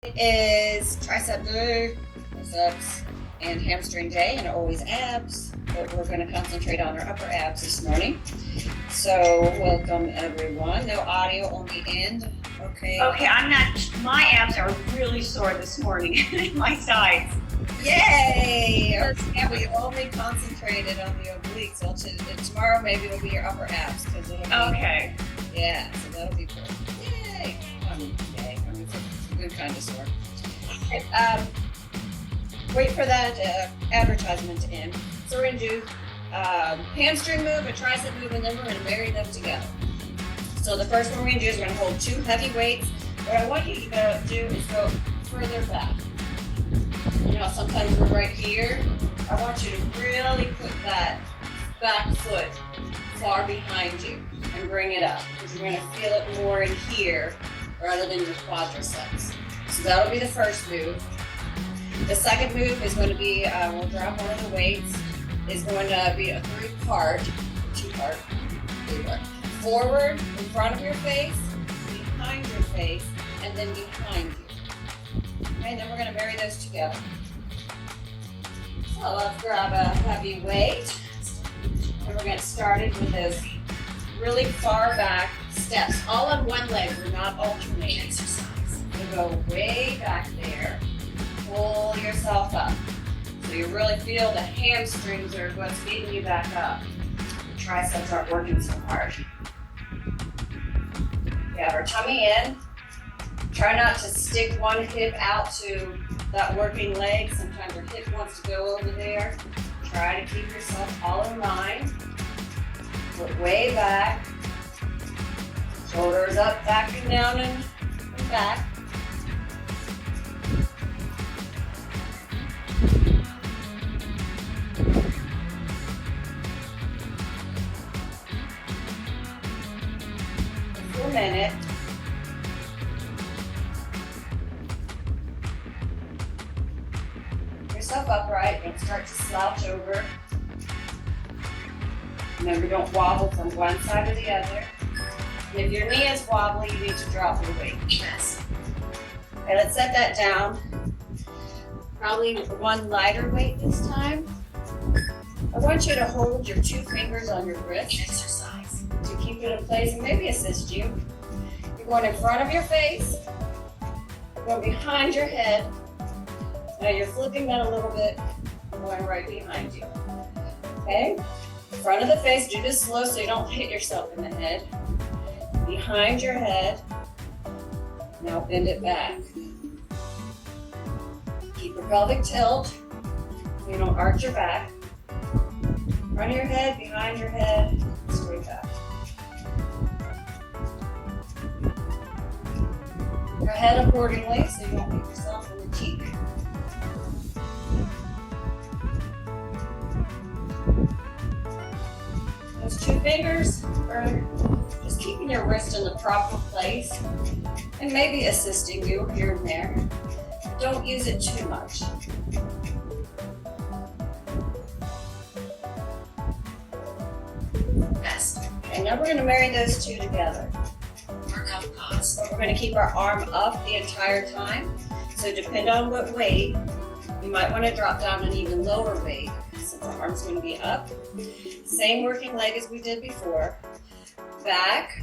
It is tricep day, biceps, and hamstring day, and always abs, but we're going to concentrate on our upper abs this morning. So welcome everyone. No audio on the end. Okay. Okay, I'm not, my abs are really sore this morning, my sides. Yay! Okay, we only concentrated on the obliques. So tomorrow maybe it'll be your upper abs. Okay. Yeah, so that'll be cool. Yay! Yay. It's a good kind of sore. Wait for that advertisement to end. So we're going to do hamstring move, a tricep move, and then we're going to marry them together. So the first one we're going to do is we're going to hold two heavy weights. What I want you to do is go further back. You know, sometimes we're right here. I want you to really put that back foot far behind you and bring it up, because you're going to feel it more in here rather than your quadriceps. So that'll be the first move. The second move is going to be, we'll drop one of the weights, is going to be a two-part. Forward, in front of your face, behind your face, and then behind you. Okay, and then we're going to marry those together. So let's grab a heavy weight. And we're going to get started with those really far back steps, all on one leg. We're not alternating exercise. You go way back there. Pull yourself up. So you really feel the hamstrings are what's getting you back up. The triceps aren't working so hard. We have our tummy in. Try not to stick one hip out to that working leg. Sometimes your hip wants to go over there. Try to keep yourself all in line. Look way back. Shoulders up, back and down and back. For a minute. Yourself upright and start to slouch over. Remember, don't wobble from one side to the other. And if your knee is wobbly, you need to drop your weight. Yes. Okay, let's set that down. Probably one lighter weight this time. I want you to hold your two fingers on your wrist. Exercise. To keep it in place and maybe assist you. You're going in front of your face. You're going behind your head. Now you're flipping that a little bit and going right behind you. Okay? Front of the face, do this slow so you don't hit yourself in the head. Behind your head. Now bend it back. Keep your pelvic tilt so you don't arch your back. Front of your head, behind your head, straight back. Your head accordingly so you don't hit yourself in the cheek. Those two fingers are just keeping your wrist in the proper place and maybe assisting you here and there. Don't use it too much. Best. Okay, now we're going to marry those two together. Workout pause. But we're going to keep our arm up the entire time. So depend on what weight, you might want to drop down an even lower weight since the arm's going to be up. Same working leg as we did before. Back,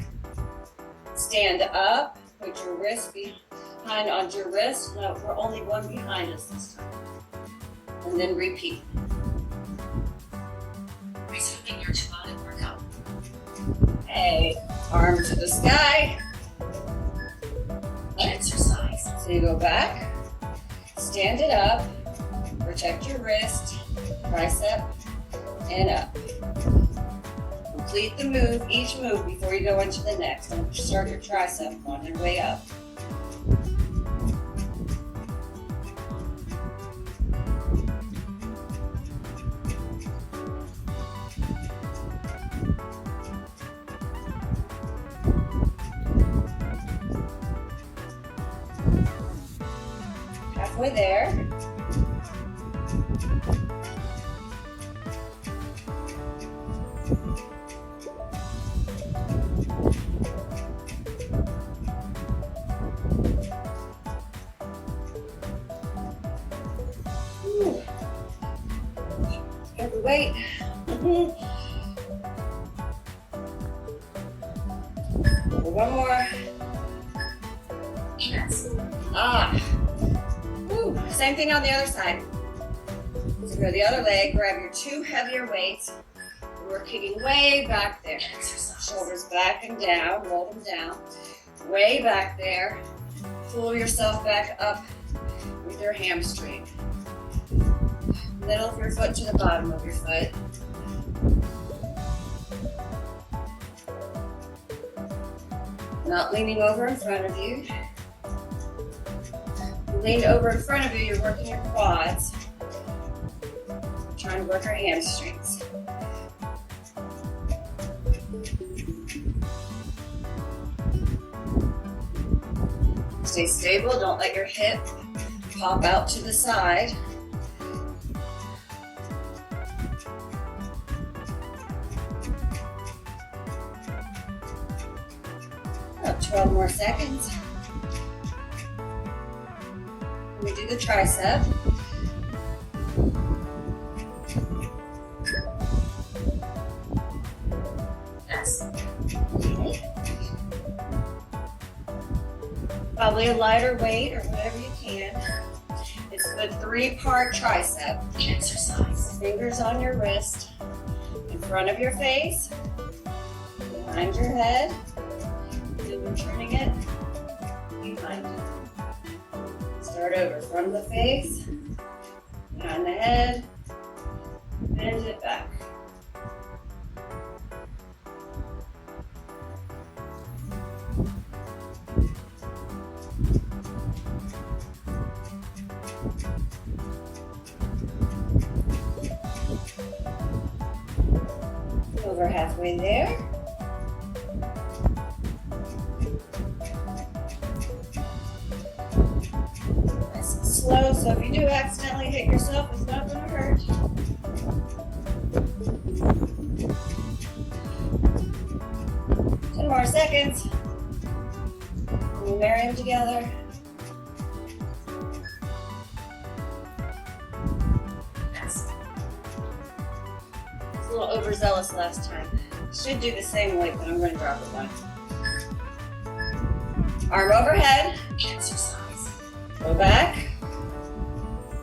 stand up, put your wrist behind onto your wrist. No, we're only one behind us this time. And then repeat. Resuming your 2-minute workout. Okay, arm to the sky. Exercise. So you go back, stand it up, protect your wrist, tricep, and up. Complete the move, each move before you go into the next. And start your tricep on your way up. Halfway there. Whew. Every weight. One more. Yes. Whew. Same thing on the other side. So go to the other leg, grab your two heavier weights. We're kicking way back there. Shoulders back and down, roll them down. Way back there. Pull yourself back up with your hamstring. Middle of your foot to the bottom of your foot. Not leaning over in front of you. You leaned over in front of you, you're working your quads. Trying to work our hamstrings. Stay stable, don't let your hip pop out to the side. About 12 more seconds. We do the tricep. Yes. Okay. Probably a lighter weight or whatever you can. It's a 3-part tricep exercise. Fingers on your wrist, in front of your face, behind your head. And we're turning it behind you. Start over from the face, behind the head, bend it back. Over halfway there. Nice and slow, so if you do accidentally hit yourself, it's not going to hurt. Ten more seconds. We'll marry them together. A little overzealous last time. Should do the same weight, but I'm going to drop it one. Arm overhead. Exercise. Go back.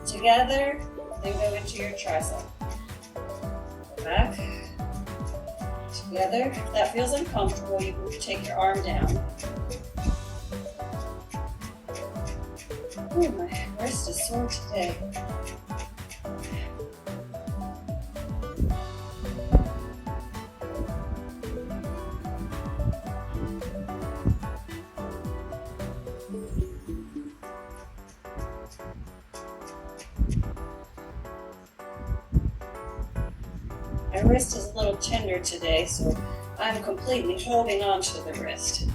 Together. Then go into your tricep. Go back. Together. If that feels uncomfortable, you can take your arm down. Ooh, my wrist is sore today. My wrist is a little tender today, so I'm completely holding on to the wrist.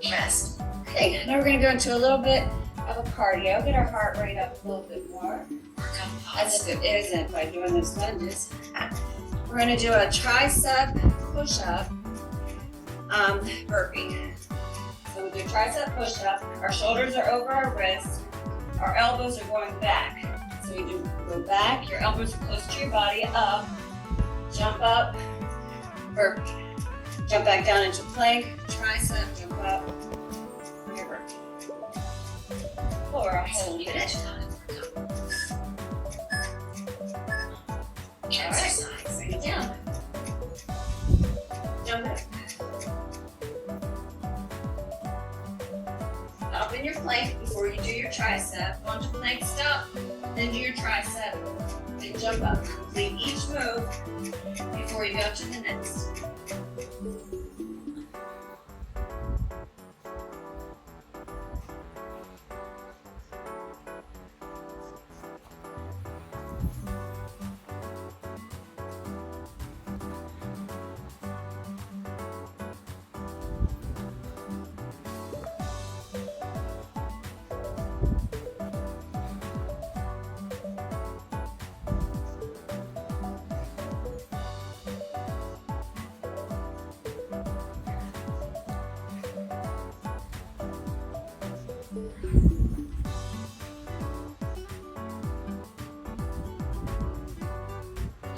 Rest. Okay, now we're going to go into a little bit of a cardio. Get our heart rate up a little bit more. As if it isn't by doing those lunges. We're going to do a tricep push-up burpee. So we do tricep push-up. Our shoulders are over our wrists. Our elbows are going back. So we do go back. Your elbows are close to your body. Up. Jump up. Burpee. Jump back down into plank. Tricep. Jump up. Your burpee. Or a whole unit. Exercise. Bring it down. Jump back. Stop in your plank before you do your tricep. Go into plank, stop, then do your tricep, then jump up. Complete each move before you go to the next.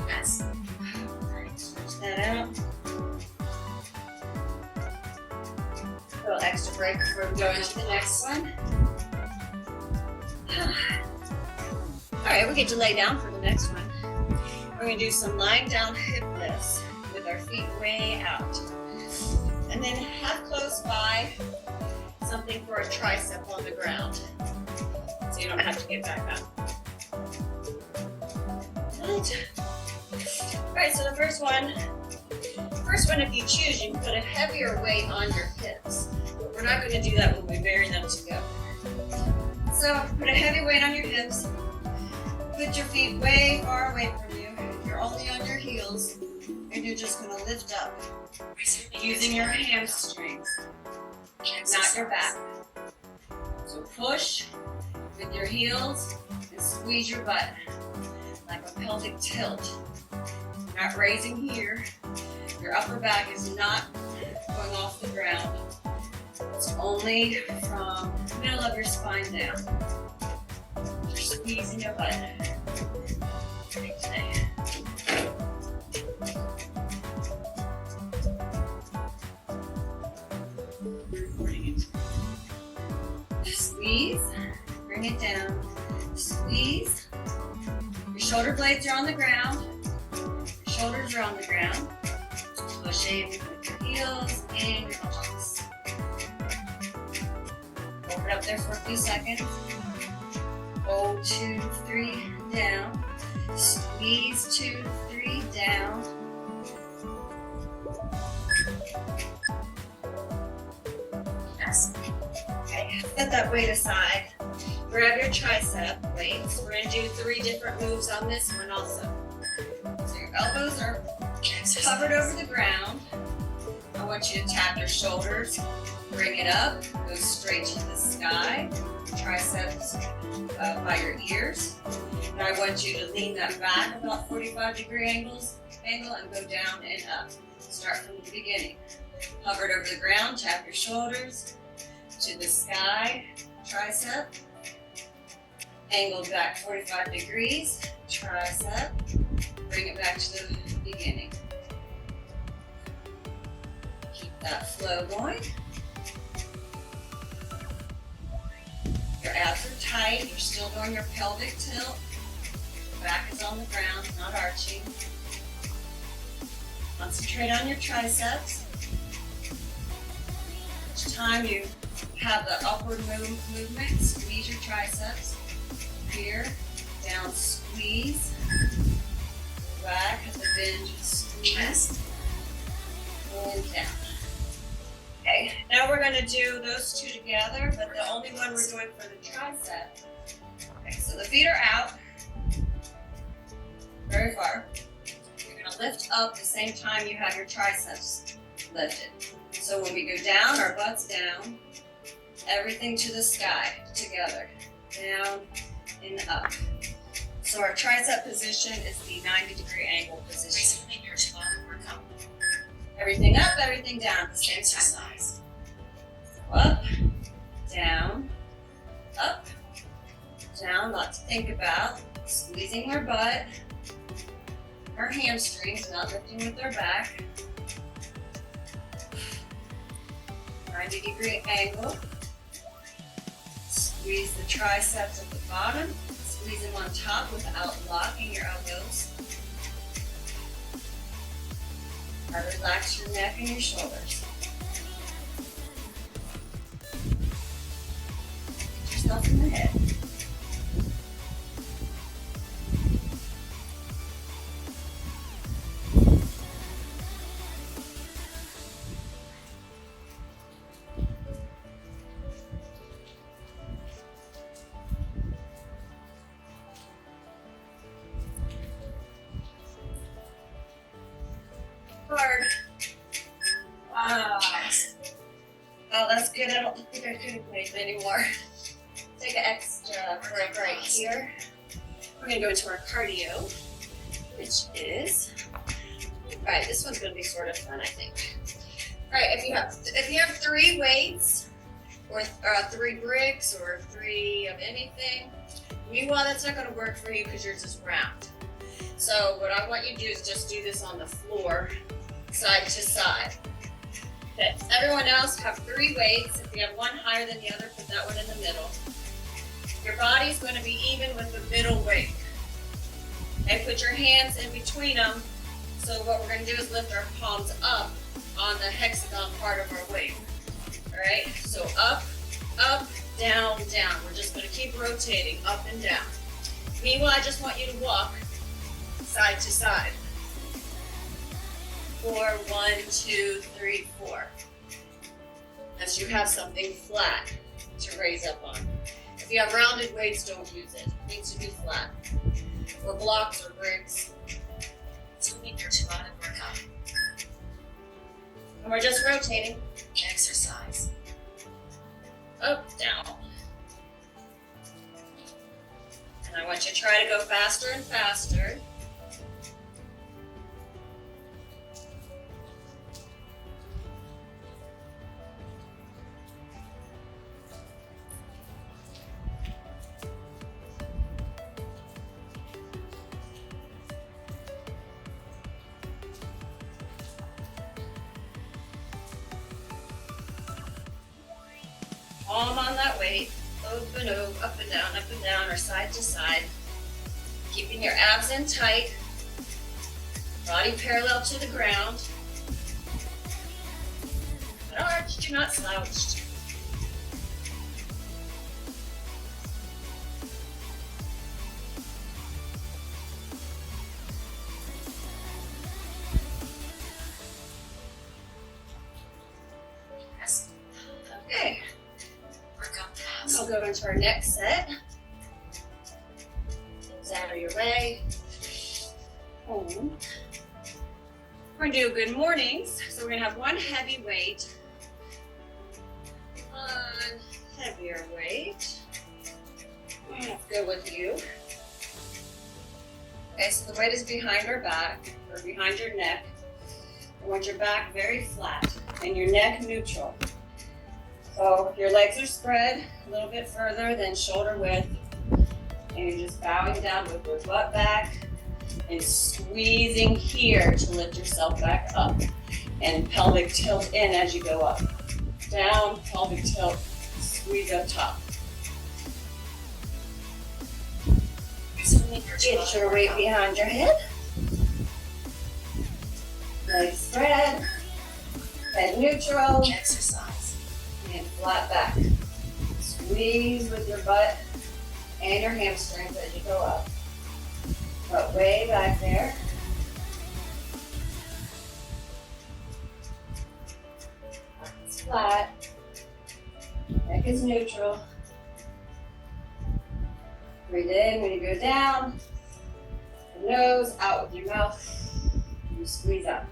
Yes. All right, stretch that out. A little extra break before we go into the next one. All right, we get to lay down for the next one. We're gonna do some lying down hip lifts with our feet way out. And then have close by something for a tricep on the ground, so you don't have to get back up. All right, so the first one, if you choose, you can put a heavier weight on your hips. But we're not gonna do that when we bury them together. So put a heavy weight on your hips. Put your feet way far away from you. You're only on your heels, and you're just gonna lift up using your hamstrings, not your back. So push with your heels and squeeze your butt like a pelvic tilt. You're not raising here. Your upper back is not going off the ground. It's only from the middle of your spine down. You're squeezing your butt. Today. Squeeze, bring it down, squeeze. Your shoulder blades are on the ground. Your shoulders are on the ground. Push in with your heels and your palms. Hold it up there for a few seconds. Hold 2, 3, down. Squeeze 2, 3, down. Yes. Okay, set that weight aside. Grab your tricep weights. We're gonna do 3 different moves on this one also. So your elbows are covered over the ground. I want you to tap your shoulders, bring it up, go straight to the sky. Triceps by your ears. And I want you to lean that back about 45-degree angle and go down and up. Start from the beginning. Hovered over the ground, tap your shoulders to the sky, tricep. Angle back 45 degrees, tricep. Bring it back to the beginning. Keep that flow going. Your abs are tight, you're still doing your pelvic tilt. Your back is on the ground, not arching. Concentrate on your triceps. Each time you have the upward movement, squeeze your triceps. Here, down, squeeze. Back at the bend, squeeze. And down. Okay, now we're going to do those 2 together, but the only one we're doing for the tricep. Okay, so the feet are out, very far. You're going to lift up the same time you have your triceps lifted. So when we go down, our butt's down, everything to the sky together, down and up. So our tricep position is the 90-degree angle position. Everything up, everything down at the same time. So up, down, up, down. Lot to think about. Squeezing our butt, our hamstrings, not lifting with our back. 90-degree angle. Squeeze the triceps at the bottom. Squeeze them on top without locking your elbows. Now relax your neck and your shoulders. Get yourself in the head. Hard. Wow. Oh, that's good. I don't think I could have made it anymore. Take an extra break right here. We're gonna go into our cardio, which is, right, this one's gonna be sort of fun, I think. All right, if you have 3 weights, or 3 bricks or 3 of anything. Meanwhile, that's not gonna work for you because yours is round. So what I want you to do is just do this on the floor, side to side. Okay, everyone else have 3 weights. If you have one higher than the other, put that one in the middle. Your body's gonna be even with the middle weight. Okay, put your hands in between them. So what we're gonna do is lift our palms up on the hexagon part of our weight. All right, so up, up, down, down. We're just gonna keep rotating up and down. Meanwhile, I just want you to walk side to side. 4, 1, 2, 3, 4. As you have something flat to raise up on. If you have rounded weights, don't use it. It needs to be flat. Or blocks or bricks. 2 meters on and work up. And we're just rotating. Exercise. Up, down. And I want you to try to go faster and faster. Palm on that weight, open, up and down, or side to side. Keeping your abs in tight, body parallel to the ground. Not arched, you're not slouched. Okay. I'll go into our next set. Things out of your way. Home. We're gonna do good mornings. So we're gonna have one heavy weight, one heavier weight. Let's go with you. Okay, so the weight is behind our back or behind your neck. I want your back very flat and your neck neutral. So your legs are spread a little bit further than shoulder width, and you're just bowing down with your butt back and squeezing here to lift yourself back up, and pelvic tilt in as you go up. Down, pelvic tilt, squeeze up top. Get your weight behind your head. Legs spread, head neutral. Exercise. And flat back. Squeeze with your butt and your hamstrings as you go up. But way back there. Back is flat. Neck is neutral. Breathe in when you go down. The nose out with your mouth. You squeeze up.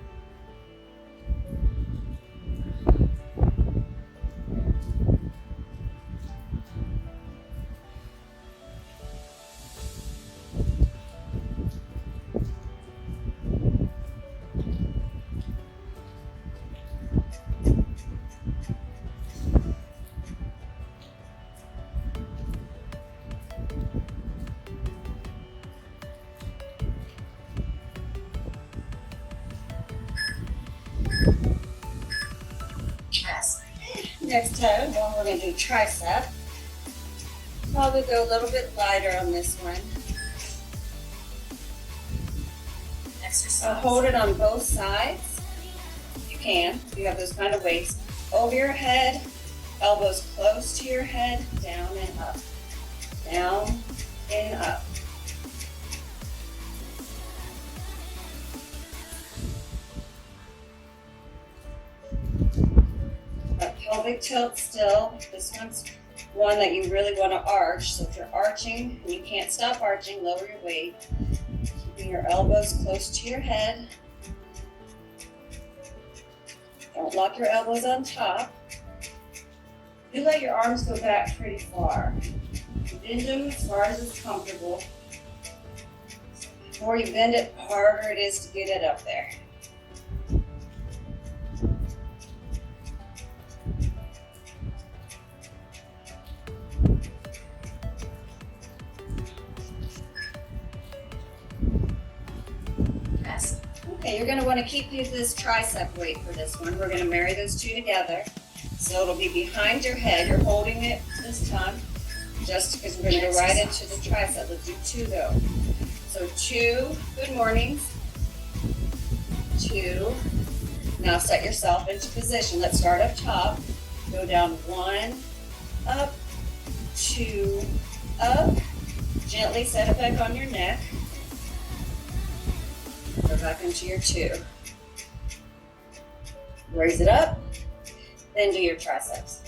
Next time, we're going to do tricep. Probably go a little bit lighter on this one. Exercise. So hold it on both sides. You can, if you have those kind of weights. Over your head, elbows close to your head, down and up. Down and up. Pelvic tilt still. This one's one that you really want to arch. So if you're arching and you can't stop arching, lower your weight. Keeping your elbows close to your head. Don't lock your elbows on top. You let your arms go back pretty far. Bend them as far as it's comfortable. The more you bend it, the harder it is to get it up there. Okay, you're gonna wanna keep this tricep weight for this one. We're gonna marry those two together. So it'll be behind your head. You're holding it this time, just because we're gonna go right into the tricep. Let's do 2 though. So 2 good mornings. 2. Now set yourself into position. Let's start up top. Go down 1, up, 2, up. Gently set it back on your neck. Go back into your 2. Raise it up, then do your triceps.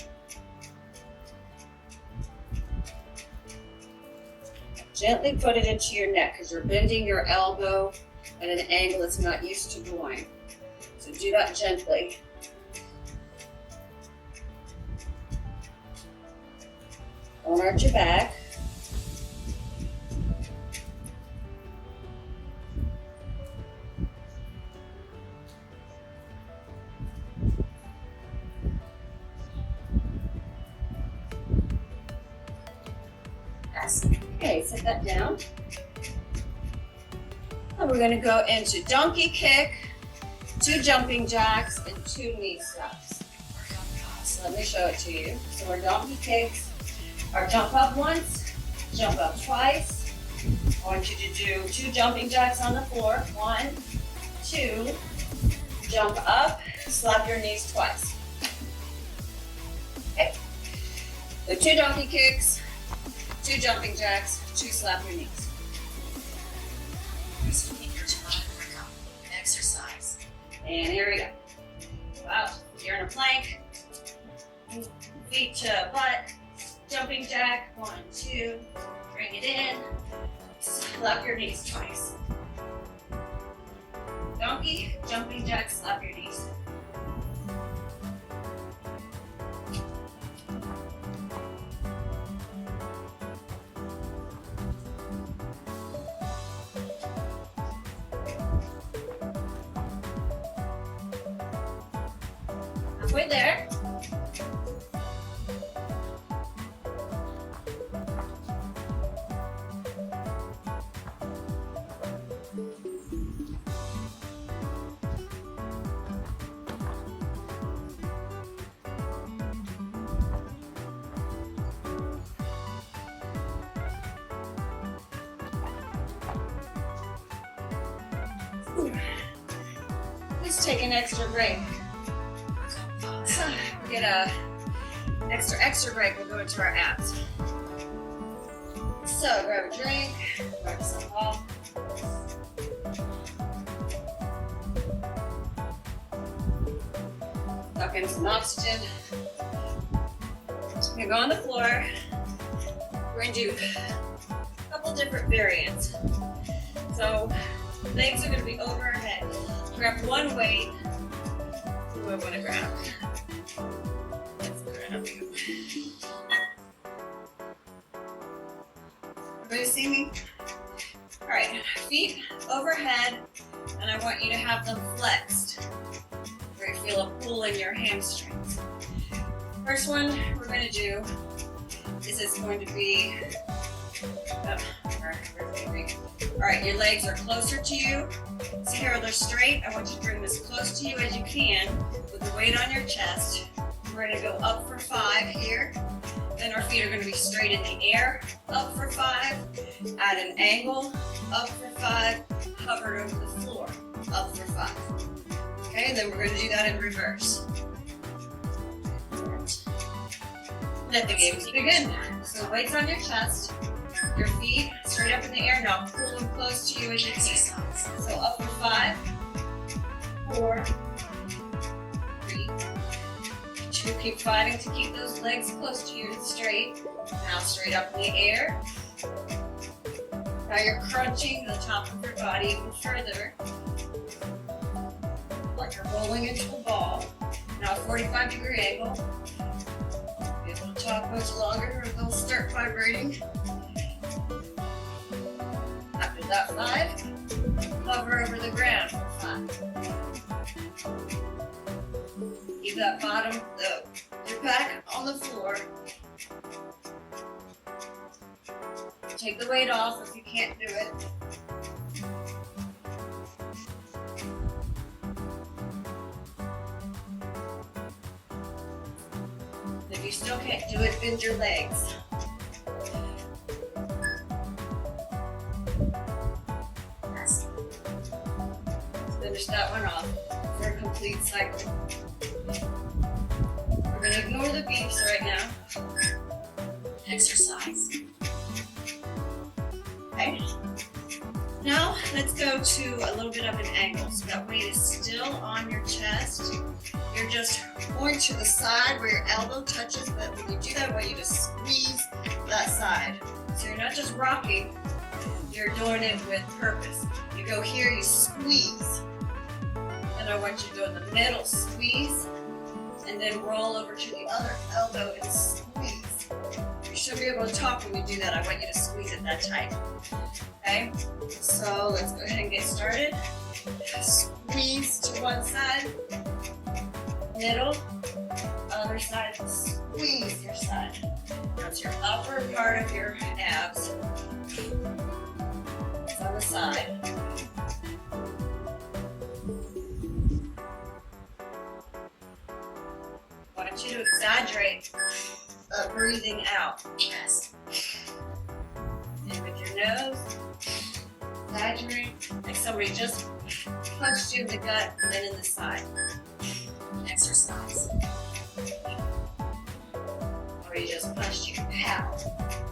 Gently put it into your neck because you're bending your elbow at an angle it's not used to going. So do that gently. Don't arch your back. Okay, set that down. And we're going to go into donkey kick, 2 jumping jacks, and 2 knee stops. So let me show it to you. So our donkey kicks are jump up once, jump up twice. I want you to do 2 jumping jacks on the floor. 1, 2, jump up, slap your knees twice. Okay. So 2 donkey kicks, 2 jumping jacks, 2 slap your knees. Exercise. And here we go. Wow, you're in a plank. Feet to butt. Jumping jack. 1, 2. Bring it in. Slap your knees twice. Donkey, jumping jack, slap your knees. Halfway there. Let's take an extra break. So we get a extra break. We'll go into our abs. So grab a drink, grab some off. Suck in some oxygen. We're gonna go on the floor. We're gonna do a couple different variants. So legs are gonna be over our head. Grab one weight. Who do I want to grab? Let's grab you. Everybody see me? All right, feet overhead, and I want you to have them flexed, where you feel a pull in your hamstrings. First one we're going to do is it's going to be, all right, your legs are closer to you. So here they're straight. I want you to bring this as close to you as you can with the weight on your chest. We're going to go up for 5 here. Then our feet are going to be straight in the air. Up for 5. At an angle. Up for 5. Hover over the floor. Up for 5. Okay, then we're going to do that in reverse. Let the games begin. So weights on your chest. Your feet straight up in the air. Now pull them close to you as you can. So up for 5, 4, 3, 2. Keep fighting to keep those legs close to you and straight. Now straight up in the air. Now you're crunching the top of your body even further. Like you're rolling into a ball. Now 45-degree angle. Get the top much longer or they'll start vibrating. After that 5, hover over the ground for 5. Keep that bottom, your back on the floor. Take the weight off if you can't do it. Can't do it, bend your legs. Yes. Finish that one off for a complete cycle. We're going to ignore the beeps right now. Exercise. Okay. Now let's go to a little bit of an angle. So that weight is still on your chest. You're just going to the side where your elbow touches, but when you do that, I want you to squeeze that side. So you're not just rocking, you're doing it with purpose. You go here, you squeeze. And I want you to go in the middle, squeeze, and then roll over to the other elbow and squeeze. You should be able to talk when you do that. I want you to squeeze it that tight. Okay, so let's go ahead and get started. Squeeze to one side, middle, other side, squeeze your side. That's your upper part of your abs. It's on the side. I want you to exaggerate breathing out. Yes. And with your nose, exaggerate, like somebody just punched you in the gut and then in the side. Exercise. Or you just punched you, pow.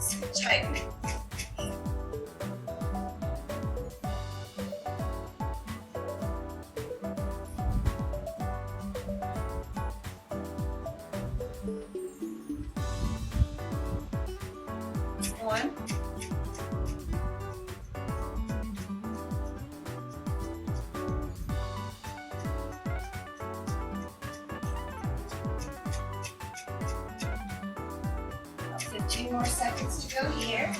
So tighten it. One. About 15 more seconds to go here.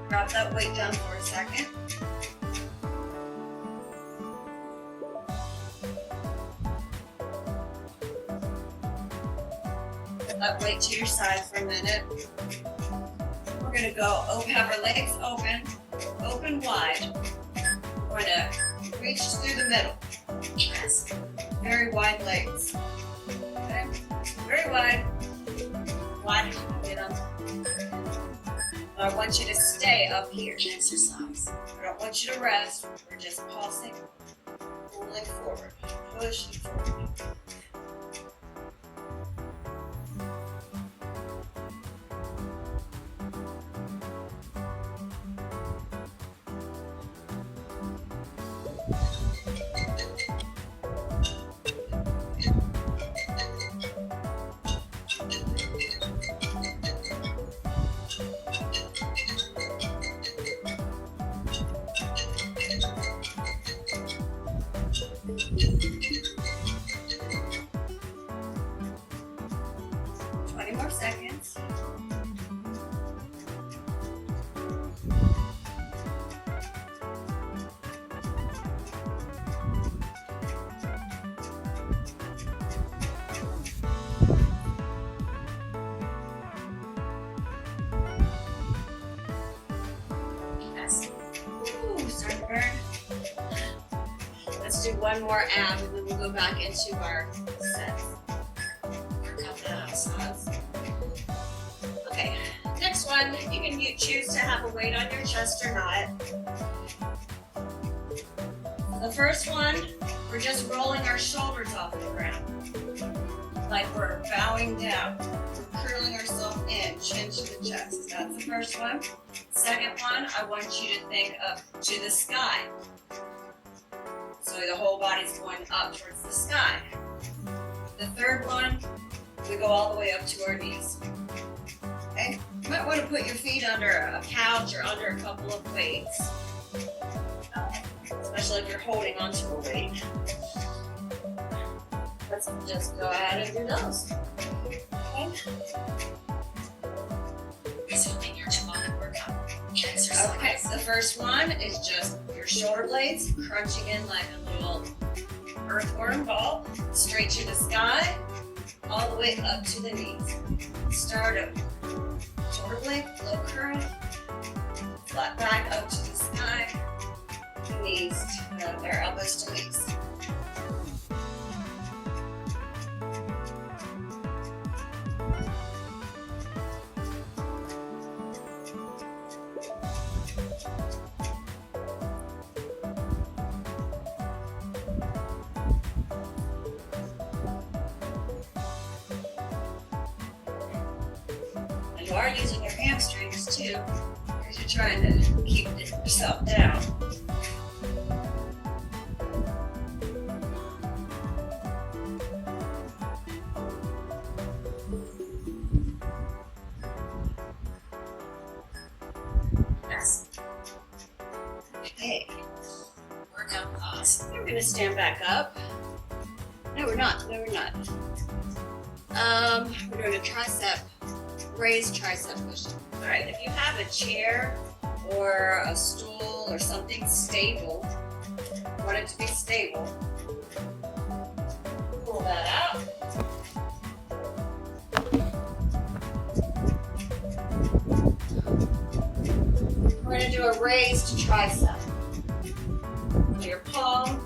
Drop that weight down for a second. That weight to your side for a minute. We're going to go have our legs open wide. We're going to reach through the middle. Yes. Very wide legs. Okay. Very wide. Wide as you can get them. I want you to stay up here. Exercise. I don't want you to rest. We're just pulsing, pulling forward, pushing forward. More seconds. Yes. Ooh, starting to burn. Let's do one more ab and then we'll go back into our sets. Okay, next one, you can choose to have a weight on your chest or not. The first one, we're just rolling our shoulders off the ground. Like we're bowing down. We're curling ourselves in, chin to the chest. That's the first one. Second one, I want you to think up to the sky. So the whole body's going up towards the sky. The third one, we go all the way up to our knees. Okay? You might want to put your feet under a couch or under a couple of weights. Especially if you're holding onto a weight. Let's just go ahead and do those. Okay? Assuming you're to workout. Okay, so the first one is just your shoulder blades crunching in like a little earthworm ball, straight to the sky, all the way up to the knees. Start up. Shoulder blade, low curl, flat back up to the sky, knees, their elbows to knees. And you are using your hamstrings too, because you're trying to keep yourself down. Yes. Okay. Workout pause. We're gonna stand back up. No, we're not. No, we're not. We're doing a tricep, raised tricep push. All right, if you have a chair or a stool or something stable, want it to be stable, pull that out. We're gonna do a raised tricep. So your palm,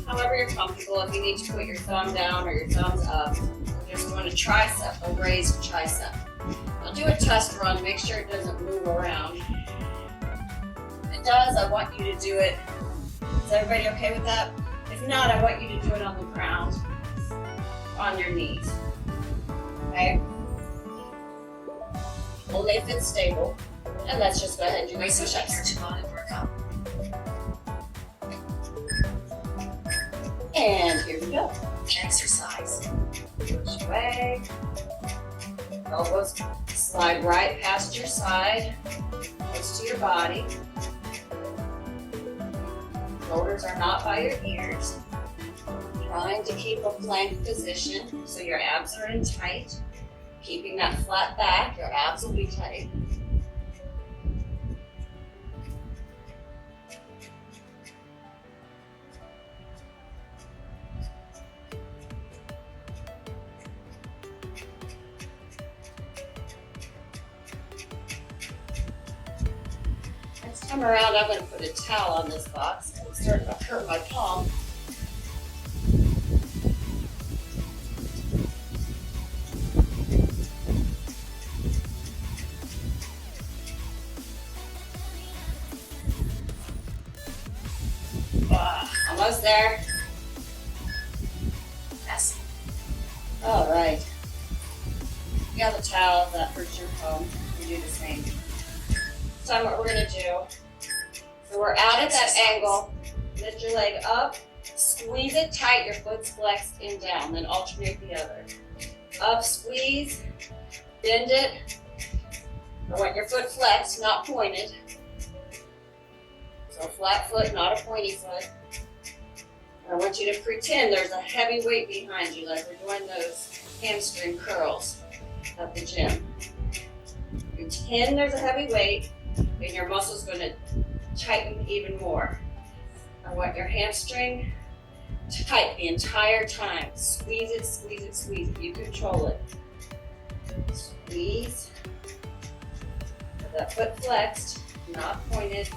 however you're comfortable. If you need to put your thumb down or your thumbs up, we're just doing a tricep, a raised tricep. I'll do a test run, make sure it doesn't move around. If it does, I want you to do it. Is everybody okay with that? If not, I want you to do it on the ground, on your knees. Okay? Only if it's stable. And let's just go ahead and do my push-ups. Workout. And here we go. Exercise. Push away. Elbows slide right past your side, close to your body. Shoulders are not by your ears. Trying to keep a plank position so your abs are in tight. Keeping that flat back, your abs will be tight. Next time around, I'm going to put a towel on this box. It's starting to hurt my palm. Almost there. Yes. All right. You got the towel that hurts your palm. You do the same. This time what we're going to do, so we're out at that angle, lift your leg up, squeeze it tight, your foot's flexed and down, then alternate the other. Up, squeeze, bend it. I want your foot flexed, not pointed. So a flat foot, not a pointy foot. I want you to pretend there's a heavy weight behind you, like we're doing those hamstring curls at the gym. Pretend there's a heavy weight, and your muscle's going to tighten even more. I want your hamstring tight the entire time. Squeeze it, squeeze it, squeeze it. You control it. Squeeze. Have that foot flexed, not pointed.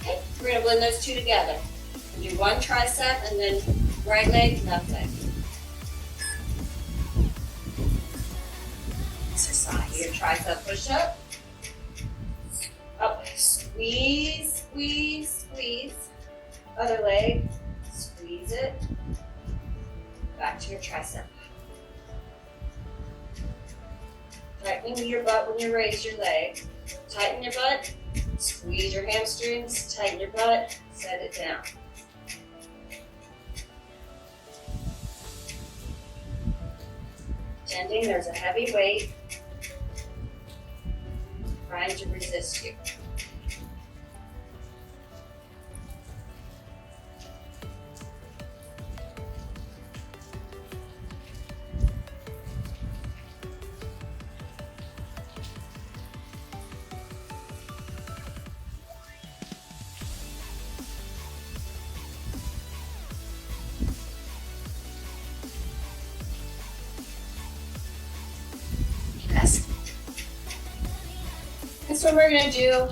Okay, we're going to blend those two together. We'll do one tricep and then right leg, left leg. Exercise. Your tricep push-up. Up, squeeze, squeeze, squeeze. Other leg, squeeze it. Back to your tricep. Tighten your butt when you raise your leg. Tighten your butt. Squeeze your hamstrings, tighten your butt, set it down. Pretending there's a heavy weight trying to resist you. So what we're going to do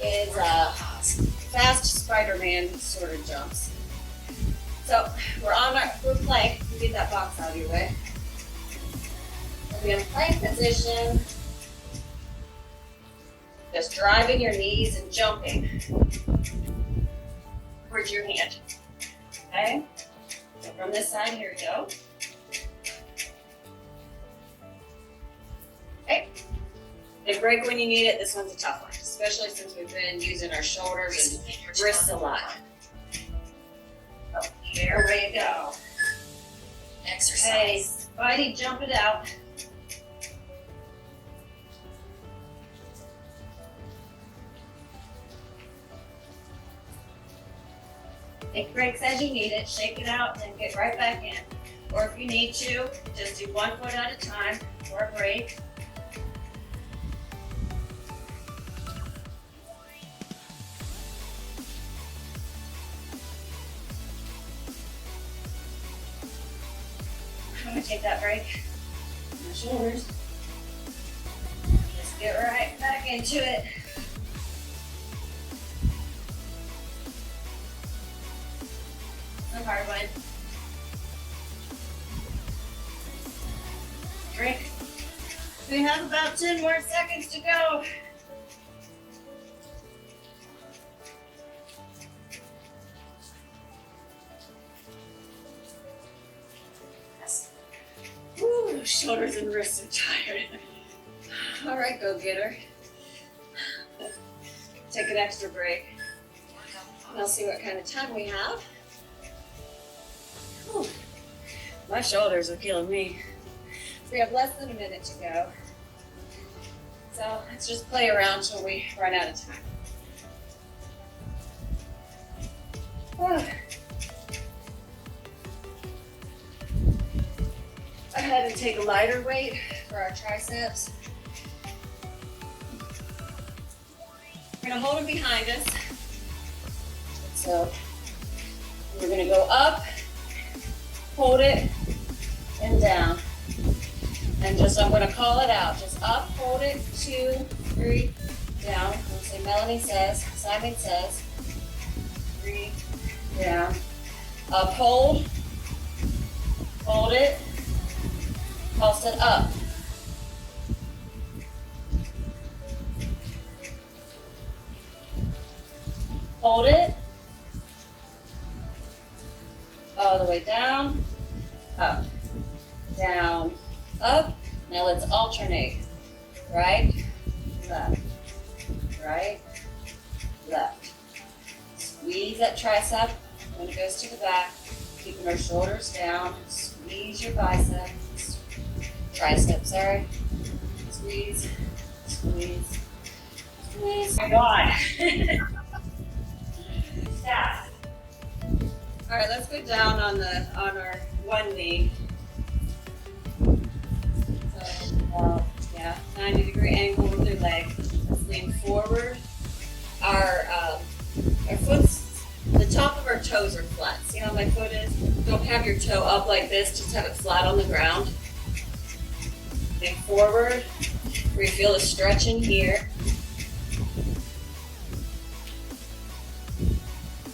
is fast Spider-Man sort of jumps. So we're on our plank. You get that box out of your way. We'll be in plank position. Just driving your knees and jumping towards your hand. Okay? So from this side, here we go. Okay. Big break when you need it. This one's a tough one, especially since we've been using our shoulders and wrists a lot. Oh, there we go. Exercise. Okay, Spidey, jump it out. Take breaks as you need it, shake it out, then get right back in. Or if you need to, just do 1 foot at a time for a break. I'm gonna take that break. My shoulders. Just get right back into it. A hard one. Drink. We have about 10 more seconds to go. Yes. Woo, shoulders and wrists are tired. All right, go getter. Take an extra break. I'll see what kind of time we have. Whew. My shoulders are killing me. We have less than a minute to go. So let's just play around till we run out of time. Whew. Go ahead and take a lighter weight for our triceps. We're gonna hold them behind us. So we're gonna go up, hold it, and down. And just, I'm gonna call it out. Just up, hold it, 2, 3, down. Let's say Melonie says, Simon says, 3, down. Up, hold it, pulse it up. Hold it, all the way down, up, down, up. Now let's alternate. Right, left, right, left. Squeeze that tricep when it goes to the back, keeping our shoulders down. Squeeze your bicep, tricep, sorry. Squeeze, squeeze, squeeze. Oh my God. Stop. All right, let's go down on our one knee. So, yeah, 90-degree angle with your leg. Let's lean forward. Our foot's, the top of our toes are flat. See how my foot is? Don't have your toe up like this, just have it flat on the ground. Lean forward, where you feel a stretch in here.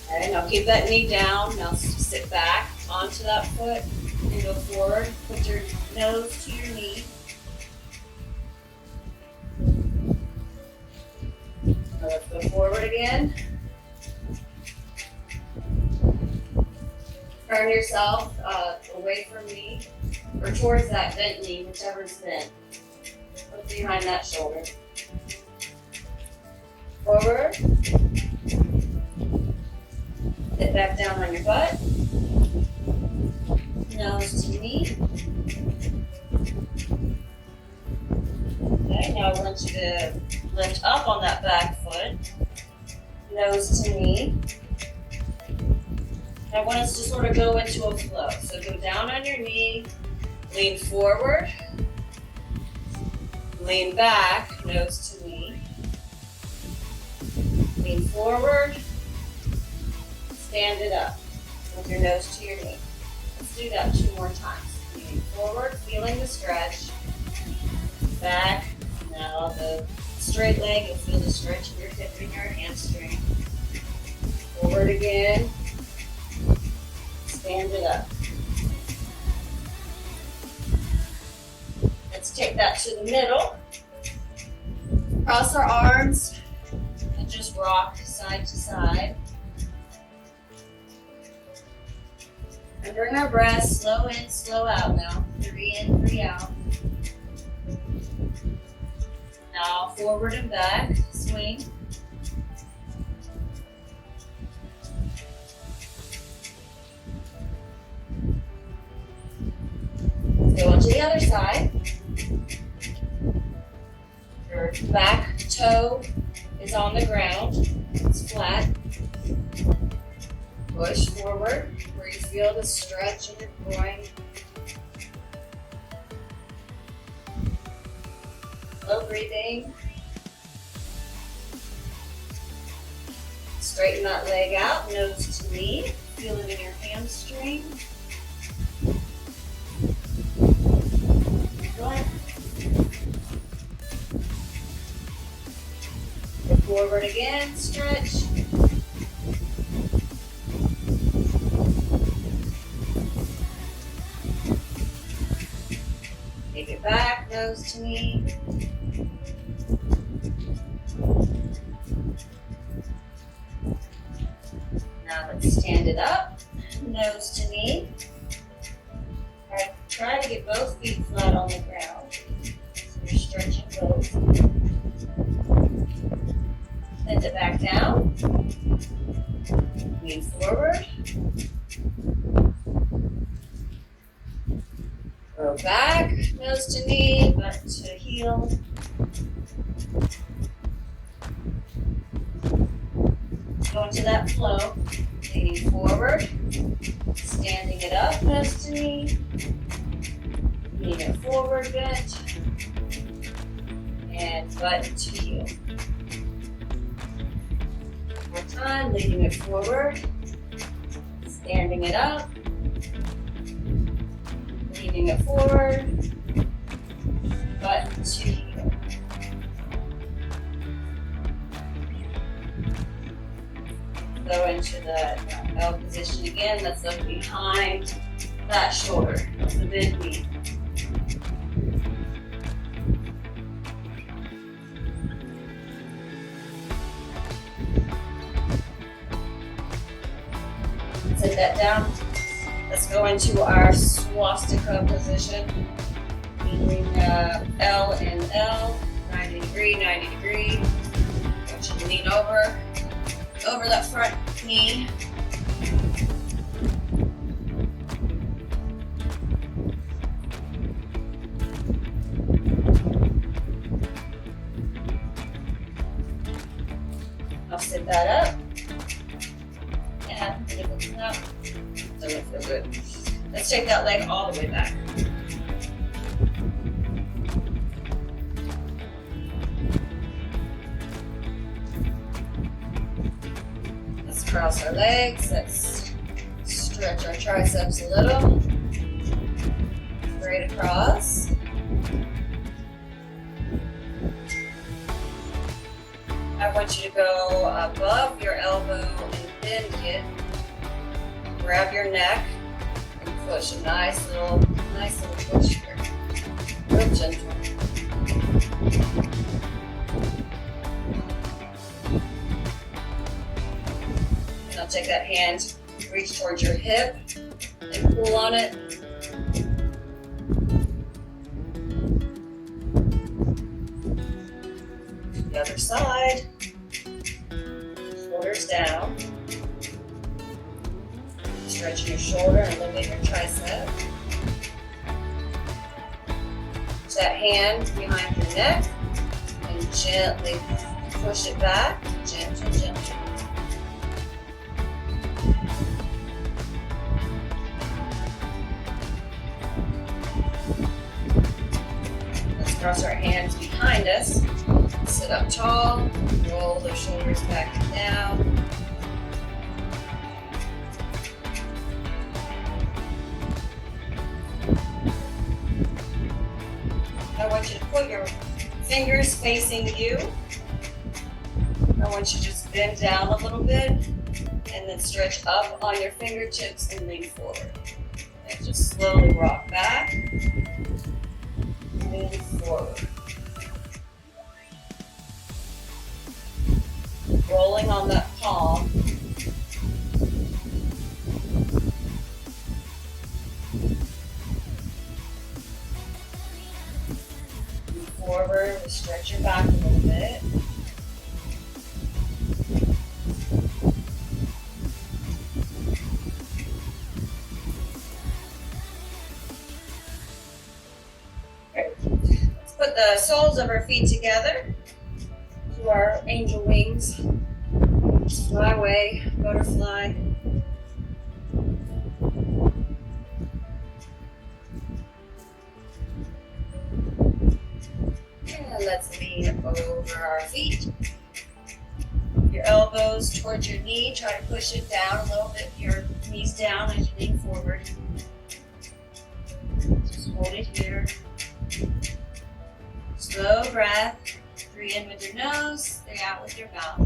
Okay, now keep that knee down. Now sit back onto that foot and go forward. Put your nose to your knee. Now let's go forward again. Turn yourself away from me or towards that bent knee, whichever's bent. Look behind that shoulder. Forward. Sit back down on your butt. Nose to knee. Okay, now I want you to lift up on that back foot. Nose to knee. I want us to sort of go into a flow. So go down on your knee, lean forward, lean back, nose to knee. Lean forward, stand it up with your nose to your knee. Let's do that 2 more times. Lean forward, feeling the stretch. Back, now the straight leg, you'll feel the stretch in your hip and your hamstring. Forward again. Stand it up. Let's take that to the middle. Cross our arms and just rock side to side. And bring our breath slow in, slow out now. 3 in, 3 out. Now forward and back, swing. Go on to the other side. Your back toe is on the ground. It's flat. Push forward where you feel the stretch in your groin. Slow breathing. Straighten that leg out, nose to knee. Feel it in your hamstring. Go forward again, stretch. Take it back, nose to knee. Now let's stand it up, nose to knee. Try to get both feet flat on the ground. So you're stretching both. Bend it back down. Lean forward. Go back, nose to knee, butt to heel. Go into that flow. Leaning forward. Standing it up, nose to knee. Lean it forward bent. And butt to heel. One more time, leading it forward. Standing it up. Leaning it forward. Butt to heel. Go into the L position again. Let's look behind that shoulder. That's the big knee. Set that down. Let's go into our swastika position. Meaning L and L, 90 degree, 90 degree. I want you to lean over that front knee. I'll sit that up. Yeah, no, doesn't feel good. Let's take that leg all the way back. Let's cross our legs. Let's stretch our triceps a little. Straight across. I want you to go above your elbow and bend it. Grab your neck and push a nice little push here. Real gentle. And I'll take that hand, reach towards your hip and pull on it. The other side. Shoulders down. Stretch your shoulder and look at your tricep. Put that hand behind your neck and gently push it back. Gentle, gentle. Let's cross our hands behind us. Sit up tall. Roll the shoulders back and down. I want you to put your fingers facing you. I want you to just bend down a little bit and then stretch up on your fingertips and lean forward. And just slowly rock back. and forward. Rolling on that palm. Move forward, stretch your back a little bit. Let's put the soles of our feet together. Do our angel wings. Fly away, butterfly. And let's lean over our feet. Your elbows towards your knee. Try to push it down a little bit. Your knees down as you lean forward. Just hold it here. Slow breath. 3 in with your nose, 3 out with your mouth.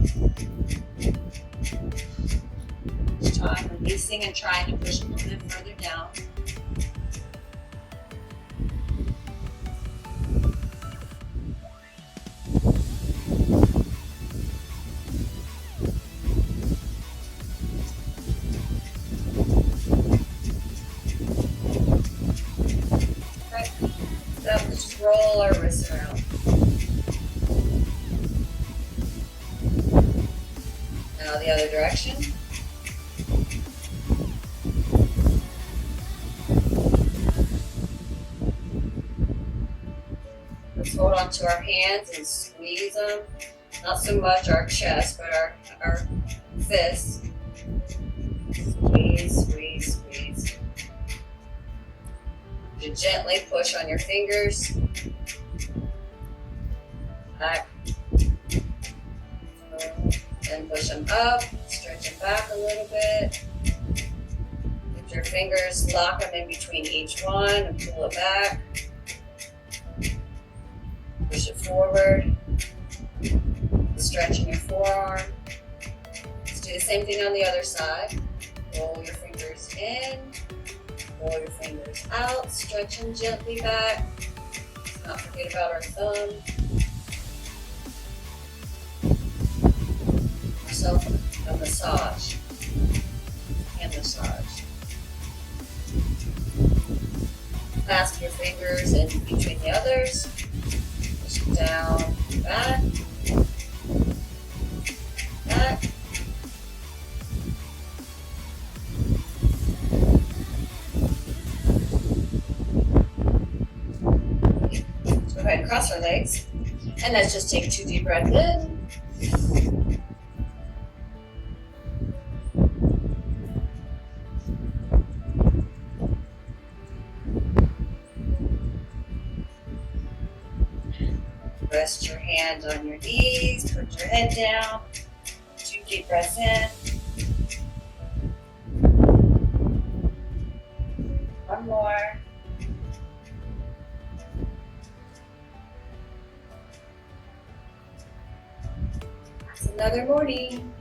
Each time releasing and trying to push a little bit further down. Okay. So let's just roll our wrists around. Now the other direction. Let's hold on to our hands and squeeze them. Not so much our chest, but our fists. Squeeze, squeeze, squeeze. You gently push on your fingers. Back. And push them up, stretch them back a little bit. Lift your fingers, lock them in between each one and pull it back. Push it forward. Stretching your forearm. Let's do the same thing on the other side. Roll your fingers in, roll your fingers out, stretch them gently back. Let's not forget about our thumb. Yourself a massage, hand massage. Clasp your fingers in between the others. Push it down, back, back. Let's go ahead and cross our legs. And let's just take 2 deep breaths in. Rest your hands on your knees, put your head down, 2 deep breaths in. One more. That's another morning.